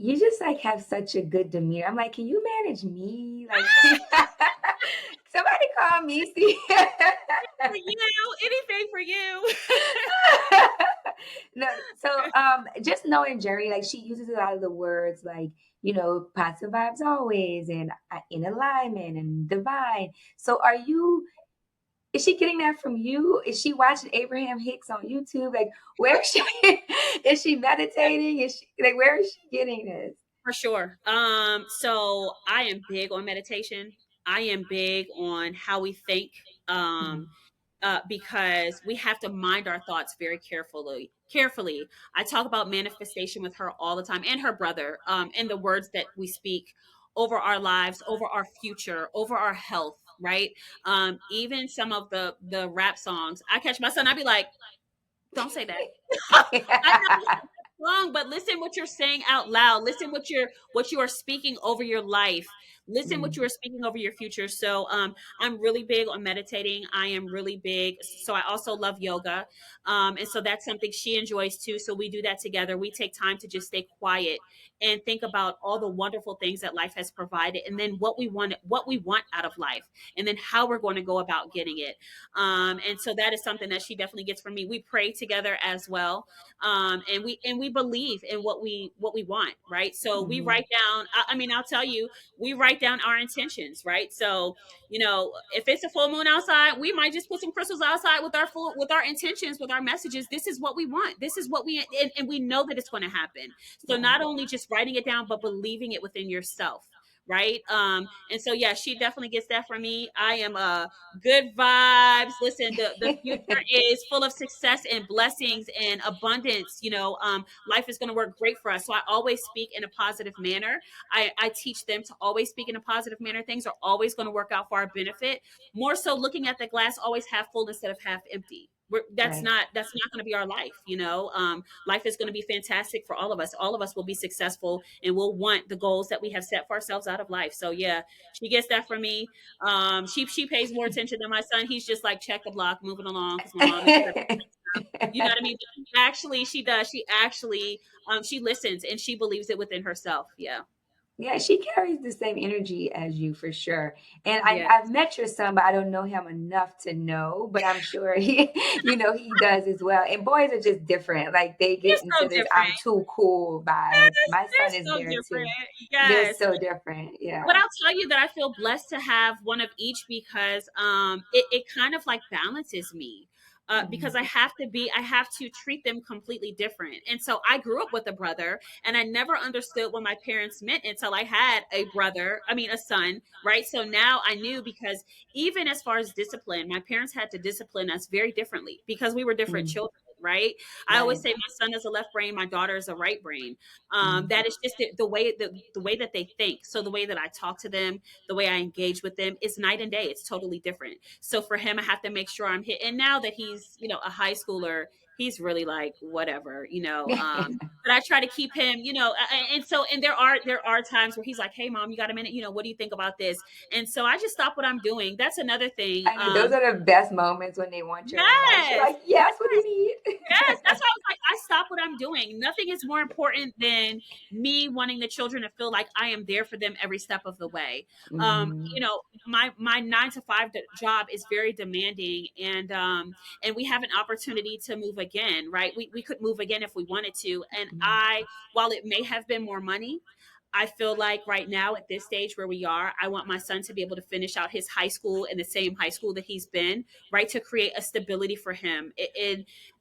You just like have such a good demeanor. I'm like, can you manage me? Like somebody call me. See. For you, anything for you. No, so just knowing Jerry, like she uses a lot of the words like, positive vibes always and in alignment and divine. So are you Is she getting that from you? Is she watching Abraham Hicks on YouTube? Like, where is she? Is she meditating? Is she like, where is she getting this? For sure. So I am big on meditation. I am big on how we think. Um, Mhm, because we have to mind our thoughts very carefully. Carefully, I talk about manifestation with her all the time, and her brother, and the words that we speak over our lives, over our future, over our health. Right. Even some of the rap songs, I catch my son. I be like, "Don't say that." I know it's wrong, but listen what you're saying out loud. Listen what you are speaking over your life. Listen what mm, you are speaking over your future. So I'm really big on meditating. I am really big. So I also love yoga. And so that's something she enjoys too. So we do that together. We take time to just stay quiet and think about all the wonderful things that life has provided, and then what we want out of life, and then how we're going to go about getting it. And so that is something that she definitely gets from me. We pray together as well, and we believe in what we want, right? So we mhm. write down. I mean, I'll tell you, we write down our intentions, right? So if it's a full moon outside, we might just put some crystals outside with with our intentions, with our messages. This is what we want. This is what and we know that it's going to happen. So Right. not only just writing it down, but believing it within yourself. Right. And so yeah, she definitely gets that from me. I am good vibes. Listen, the future is full of success and blessings and abundance. Life is going to work great for us. So I always speak in a positive manner. I teach them to always speak in a positive manner. Things are always going to work out for our benefit. More so looking at the glass always half full instead of half empty. Right. That's not going to be our life. Life is going to be fantastic for all of us. All of us will be successful, and we'll want the goals that we have set for ourselves out of life. So yeah, she gets that from me. She pays more attention than my son. He's just like, check the block, moving along, because my mom is tripping. You know what I mean? But actually, she does. She actually she listens, and she believes it within herself. Yeah. Yeah, she carries the same energy as you for sure. And Yeah. I've met your son, but I don't know him enough to know. But I'm sure he, he does as well. And boys are just different. Like they They're get so into this different. "I'm too cool" vibe. Yes, My son is they're so there different. too. They're Yes. so different. But Yeah. I'll tell you that I feel blessed to have one of each, because it kind of like balances me. Because Mhm. I have to treat them completely different. And so I grew up with a brother, and I never understood what my parents meant until I had a son, right? So now I knew, because even as far as discipline, my parents had to discipline us very differently because we were different Mm. children, right? I always Right. say my son is a left brain, my daughter is a right brain. Mm. That is just the way that they think. So the way that I talk to them, the way I engage with them is night and day. It's totally different. So for him, I have to make sure I'm hit. And now that he's a high schooler, he's really like whatever. But I try to keep him, and there are times where he's like, "Hey, mom, you got a minute? What do you think about this?" And so I just stop what I'm doing. That's another thing. I know those are the best moments when they want your advice. You're Yes, like, yes, what do you need? yes, that's why I was like, I stop what I'm doing. Nothing is more important than me wanting the children to feel like I am there for them every step of the way. Mhm. My 9 to 5 job is very demanding, and we have an opportunity to move again, right? We could move again if we wanted to, and while it may have been more money, I feel like right now at this stage where we are, I want my son to be able to finish out his high school in the same high school that he's been, right? To create a stability for him.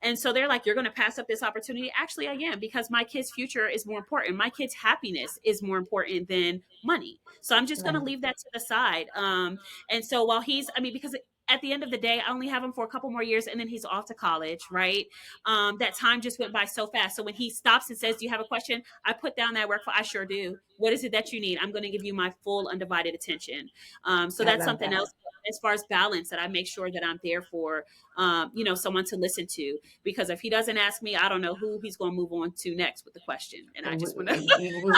And so they're like, you're going to pass up this opportunity. Actually, I am, because my kid's future is more important. My kid's happiness is more important than money. So I'm just going to Right. leave that to the side. And so while because at the end of the day, I only have him for a couple more years, and then he's off to college, right? That time just went by so fast. So when he stops and says, "Do you have a question?" I put down that work for, I sure do. What is it that you need? I'm going to give you my full undivided attention. So I that's love something that. else as far as balance, that I make sure that I'm there for, someone to listen to, because if he doesn't ask me, I don't know who he's going to move on to next with the question. And I We, just want to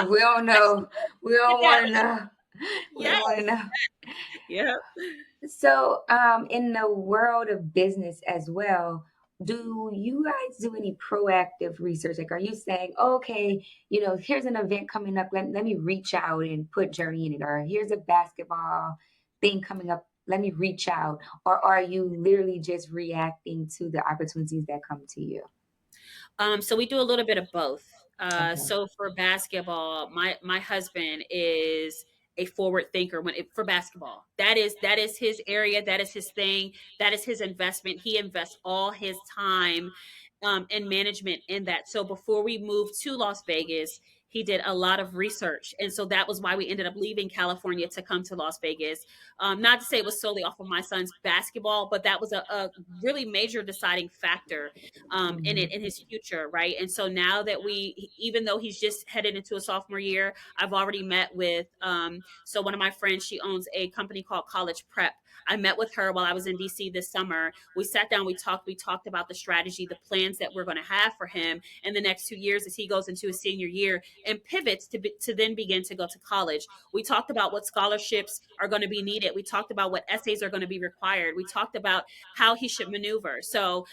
we don't know. We don't yeah, want to know. We yes, don't want to know. yeah. So, in the world of business as well, do you guys do any proactive research? Like, are you saying, okay, here's an event coming up. Let me reach out and put Journey in it. Or here's a basketball thing coming up. Let me reach out. Or are you literally just reacting to the opportunities that come to you? So we do a little bit of both. Okay. So for basketball, my husband is a forward thinker for basketball. That is his area. That is his thing. That is his investment. He invests all his time and management in that. So before we moved to Las Vegas, he did a lot of research. And so that was why we ended up leaving California to come to Las Vegas. Not to say it was solely off of my son's basketball, but that was a really major deciding factor Mhm. in his future, right? And so now that even though he's just headed into a sophomore year, I've already met with, so one of my friends, she owns a company called College Prep. I met with her while I was in DC this summer. We sat down, we talked about the strategy, the plans that we're going to have for him in the next 2 years as he goes into his senior year and pivots to then begin to go to college. We talked about what scholarships are going to be needed. We talked about what essays are going to be required. We talked about how he should maneuver. So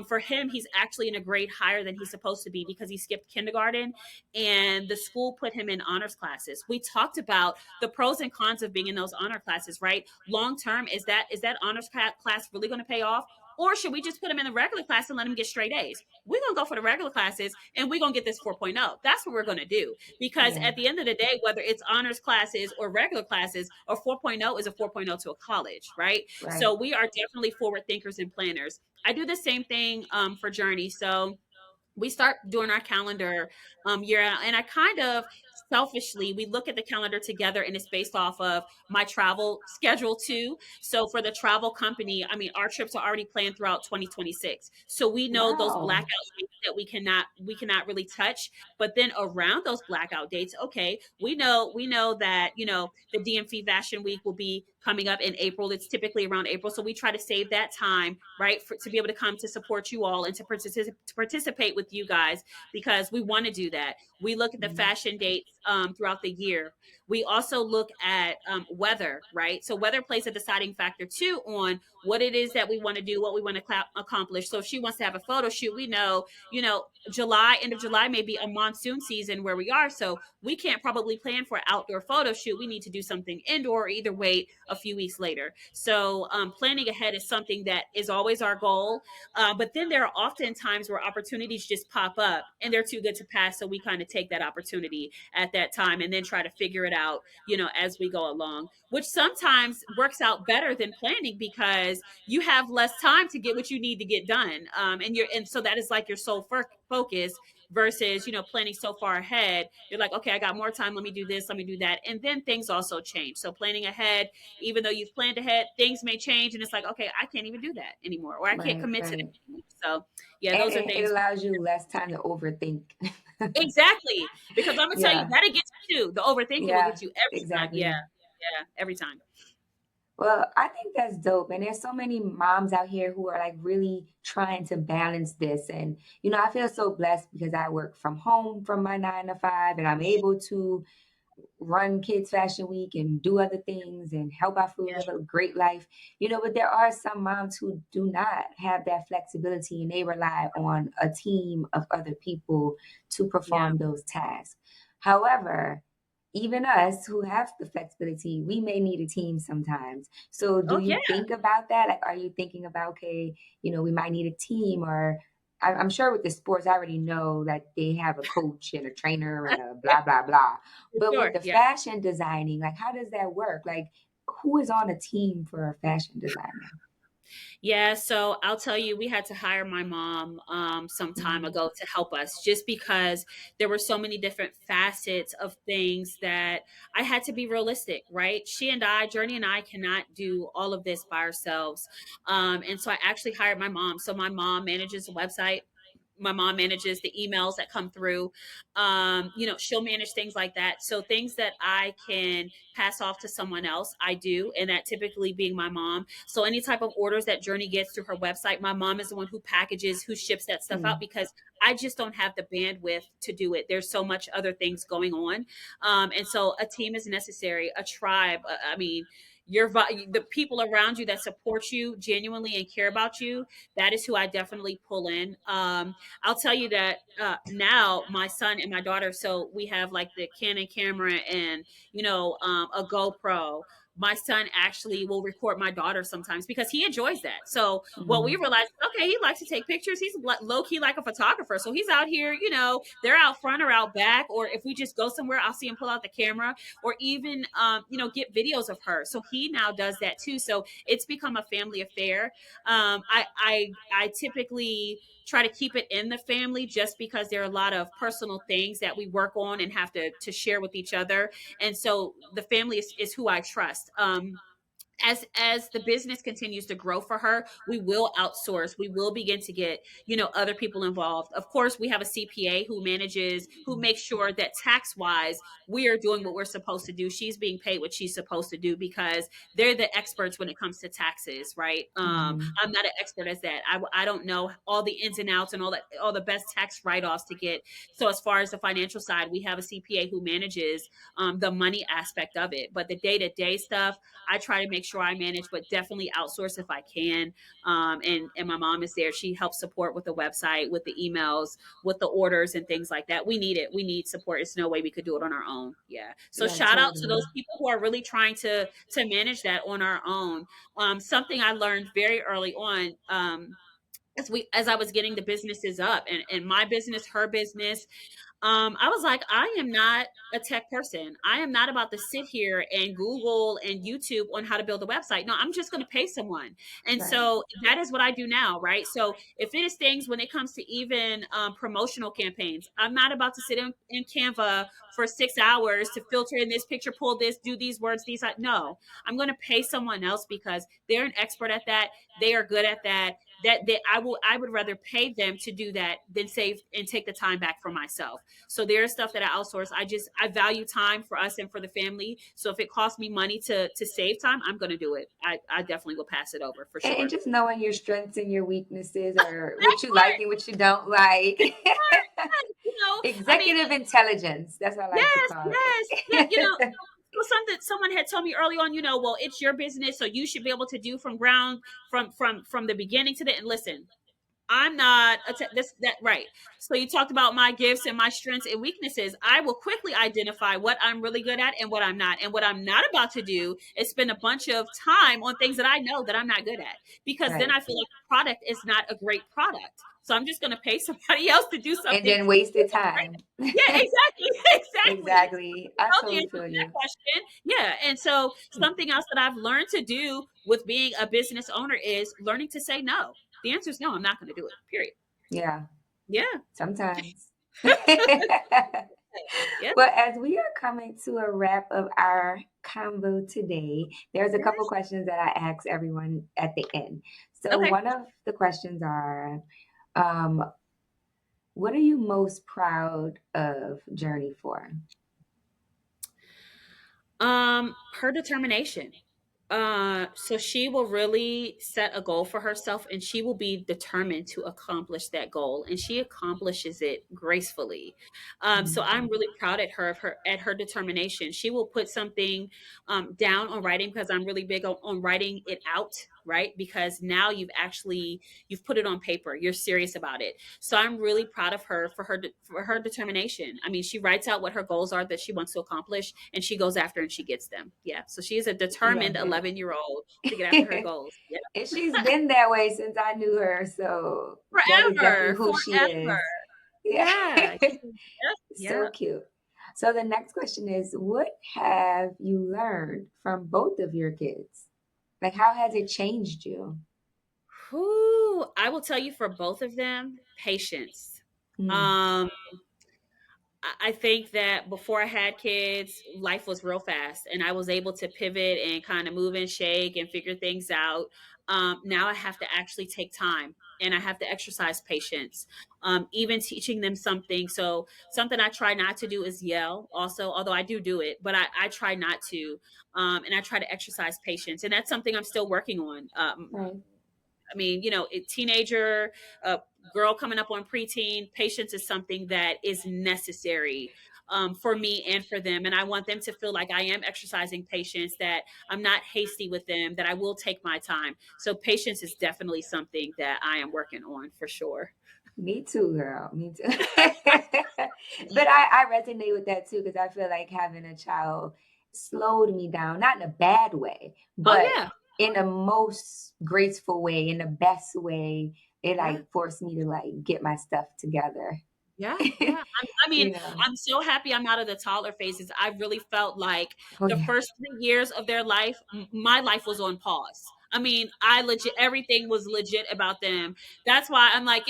for him, he's actually in a grade higher than he's supposed to be because he skipped kindergarten and the school put him in honors classes. We talked about the pros and cons of being in those honor classes, right? Long term, is that honors class really going to pay off? Or should we just put him in the regular class and let him get straight A's? We're going to go for the regular classes and we're going to get this 4.0. That's what we're going to do. Because Yeah, at the end of the day, whether it's honors classes or regular classes, a 4.0 is a 4.0 to a college, right? right. So we are definitely forward thinkers and planners. I do the same thing for Journey. So we start doing our calendar year out, and I kind of selfishly we look at the calendar together and it's based off of my travel schedule too. So for the travel company, I mean, our trips are already planned throughout 2026, so we know those Wow. blackout dates that we cannot really touch. But then around those blackout dates, okay, we know that the DMV Fashion Week will be coming up in April. It's typically around April, so we try to save that time, right, to be able to come to support you all and to participate with you guys because we want to do that. We look at the Mhm. fashion dates throughout the year. We also look at weather, right? So weather plays a deciding factor too on what it is that we want to do, what we want to accomplish. So if she wants to have a photo shoot, we know, July, end of July may be a monsoon season where we are. So we can't probably plan for an outdoor photo shoot. We need to do something indoor or either wait a few weeks later. So planning ahead is something that is always our goal. But then there are often times where opportunities just pop up and they're too good to pass. So we kind of take that opportunity at that time and then try to figure it out, as we go along, which sometimes works out better than planning because you have less time to get what you need to get done. And so that is like your sole focus versus, planning so far ahead. You're like, okay, I got more time. Let me do this. Let me do that. And then things also change. So planning ahead, even though you've planned ahead, things may change. And it's like, okay, I can't even do that anymore, or I can't Right, commit to that right. anymore. So, yeah, And those are it things. allows you less time to overthink. Exactly. Because I'm going to tell you, Yeah, that'll get you too. The overthinking will yeah, get you every time. Yeah. exactly. Yeah. Every time. Well, I think that's dope. And there's so many moms out here who are like really trying to balance this. And, I feel so blessed because I work from home from my 9 to 5 and I'm able to run Kids Fashion Week and do other things and help our food Yeah. live a great life. But there are some moms who do not have that flexibility and they rely on a team of other people to Yeah. perform those tasks. However, even us who have the flexibility, we may need a team sometimes. So do Oh, yeah. you think about that? Like, are you thinking about, okay, we might need a team or I'm sure with the sports, I already know that they have a coach and a trainer and a blah, blah, blah. For But with sure. the Yeah. fashion designing, like, how does that work? Like, who is on a team for a fashion designer? Yeah, so I'll tell you, we had to hire my mom some time Mhm. ago to help us just because there were so many different facets of things that I had to be realistic, right? Journey and I cannot do all of this by ourselves. And so I actually hired my mom. So my mom manages the website. My mom manages the emails that come through. She'll manage things like that. So things that I can pass off to someone else, I do, and that typically being my mom. So any type of orders that Journey gets through her website, my mom is the one who packages, who ships that stuff out Mm. because I just don't have the bandwidth to do it. There's so much other things going on, and so a team is necessary, a tribe. I mean, the people around you that support you genuinely and care about you. That is who I definitely pull in. I'll tell you that now my son and my daughter, so we have like the Canon camera and a GoPro. my son actually will record my daughter sometimes because he enjoys that. So what we Mhm. realized, okay, he likes to take pictures. He's low key like a photographer. So he's out here, they're out front or out back, or if we just go somewhere, I'll see him pull out the camera or even, get videos of her. So he now does that too. So it's become a family affair. I typically try to keep it in the family just because there are a lot of personal things that we work on and have to share with each other. And so the family is who I trust. As the business continues to grow for her, we will outsource. We will begin to get, other people involved. Of course, we have a CPA who makes sure that tax wise we are doing what we're supposed to do. She's being paid what she's supposed to do because they're the experts when it comes to taxes, right? Mhm. I'm not an expert as that. I don't know all the ins and outs and all the best tax write-offs to get. So as far as the financial side, we have a CPA who manages the money aspect of it, but the day-to-day stuff I try to make sure I manage, but definitely outsource if I can. And my mom is there. She helps support with the website, with the emails, with the orders and things like that. We need it. We need support. It's no way we could do it on our own. Yeah. So Yeah, shout out to totally. those people who are really trying to manage that on our own. Something I learned very early on. As I was getting the businesses up and my business, her business, I was like, I am not a tech person. I am not about to sit here and Google and YouTube on how to build a website. No, I'm just going to pay someone. And Right. so that is what I do now, right? So if it is things when it comes to even promotional campaigns, I'm not about to sit in Canva for 6 hours to filter in this picture, pull this, do these words, no, I'm going to pay someone else because they're an expert at that. They are good at that. I would rather pay them to do that than save and take the time back for myself. So there's stuff that I outsource. I value time for us and for the family. So if it costs me money to save time, I'm going to do it. I definitely will pass it over for And sure. just knowing your strengths and your weaknesses, or That what you like part, and what you don't like. yes, I mean, Executive intelligence. That's what I like to yes, call yes, yeah, it. so something someone had told me early on, well, it's your business, so you should be able to do from the beginning to the end. Listen, I'm not this that right. So you talked about my gifts and my strengths and weaknesses. I will quickly identify what I'm really good at and what I'm not. And what I'm not about to do is spend a bunch of time on things that I know that I'm not good at, because then Right. I feel like the product is not a great product. So I'm just going to pay somebody else to do And something. then wasted time. Yeah, exactly. Exactly. Exactly. You I know the totally answer feel to that you. question. Yeah. And so something else that I've learned to do with being a business owner is learning to say no. The answer is no, I'm not going to do it. Period. Yeah, Yeah. sometimes. Yeah. Well, as we are coming to a wrap of our combo today, there's a couple Yes. questions that I ask everyone at the end. So Okay. one of the questions are, um, what are you most proud of Journey for? Her determination. So she will really set a goal for herself and she will be determined to accomplish that goal, and she accomplishes it gracefully. So Mhm. I'm really proud at her determination. She will put something down on writing, because I'm really big on writing it out, right? Because now you've put it on paper. You're serious about it. So I'm really proud of her for for her determination. I mean, she writes out what her goals are that she wants to accomplish, and she goes after and she gets them. Yeah. So she is a Love determined it. 11-year-old to get after her goals. Yeah. And she's been that way since I knew her. So that is definitely Forever, who she forever. is. Yeah. Yeah. Yep. So Yep. cute. So the next question is, what have you learned from both of your kids? Like, how has it changed you? Whew, I will tell you, for both of them, patience. Hmm. Um, I think that before I had kids, life was real fast and I was able to pivot and kind of move and shake and figure things out. Now I have to actually take time and I have to exercise patience, even teaching them something. So, something I try not to do is yell, also, although I do it, but I try not to. And I try to exercise patience. And that's something I'm still working on. Right. I mean, a teenager, a girl coming up on preteen, patience is something that is necessary for me and for them. And I want them to feel like I am exercising patience, that I'm not hasty with them, that I will take my time. So patience is definitely something that I am working on for sure. Me too, girl. Me too. But I resonate with that too because I feel like having a child slowed me down, not in a bad way, Oh but yeah, in the most graceful way, in the best way. It yeah. like forced me to like get my stuff together. Yeah, yeah. I mean, You know. I'm so happy I'm out of the toddler phases. I really felt like Oh the yeah. first 3 years of their life, my life was on pause. I mean, I legit, everything was legit about them. That's why I'm like,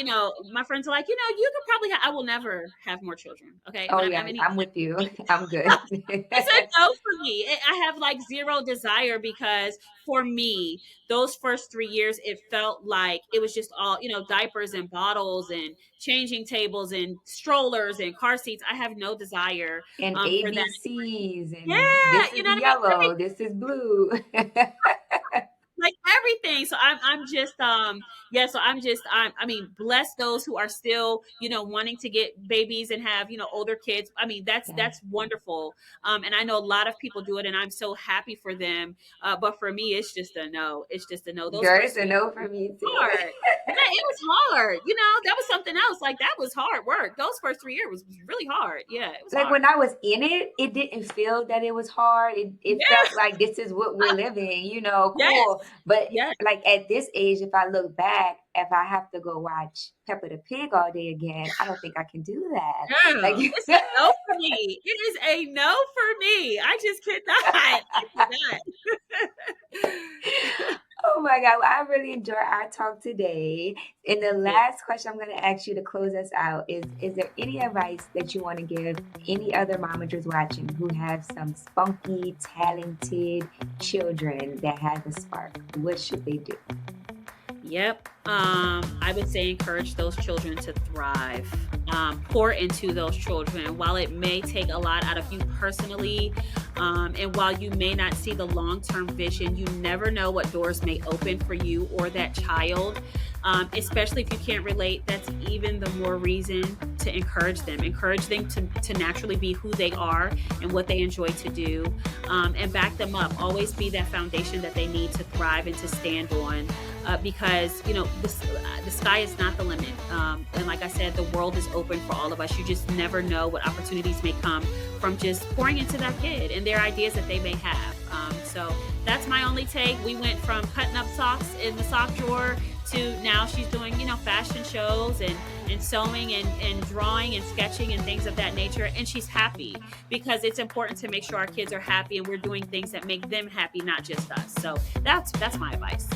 my friends are like, you could probably, I will never have more children. Okay. Oh I'm yeah, any, I'm with you. I'm good. it's a no for me. I have like zero desire because for me, those first 3 years, it felt like it was just all, diapers and bottles and changing tables and strollers and car seats. I have no desire And for that. ABCs Yeah, and this is you know what I mean? yellow, this is blue. Like everything. So I'm just yeah, so I mean, bless those who are still, wanting to get babies and have, older kids. I mean, Yeah. that's wonderful. And I know a lot of people do it and I'm so happy for them. But for me, it's just a no. It's just a no. Those Girl, first it's a 3 no for me too. hard. Yeah, it was hard. That was something else. Like that was hard work. Those first 3 years was really hard. Yeah, it was Like hard. when I was in it, it didn't feel that it was hard. It Yeah. felt like this is what we're living, Yes. cool. But Yes. like at this age, if I look back, if I have to go watch Peppa the Pig all day again, I don't think I can do that. Like Girl, it's a no for me. It is a no for me. I just cannot. I cannot. oh my God, well, I really enjoyed our talk today. And the Yeah. last question I'm going to ask you to close us out is there any advice that you want to give any other momagers watching who have some spunky, talented children that have a spark? What should they do? Yep. I would say encourage those children to thrive. Pour into those children. While it may take a lot out of you personally, and while you may not see the long-term vision, you never know what doors may open for you or that child. Especially if you can't relate, that's even the more reason to encourage them. Encourage them to naturally be who they are and what they enjoy to do, and back them up. Always be that foundation that they need to thrive and to stand on. Because the sky is not the limit, and like I said, the world is open for all of us. You just never know what opportunities may come from just pouring into that kid and their ideas that they may have. So that's my only take. We went from cutting up socks in the sock drawer to now she's doing fashion shows and sewing and drawing and sketching and things of that nature, and she's happy because it's important to make sure our kids are happy and we're doing things that make them happy, not just us. So that's my advice.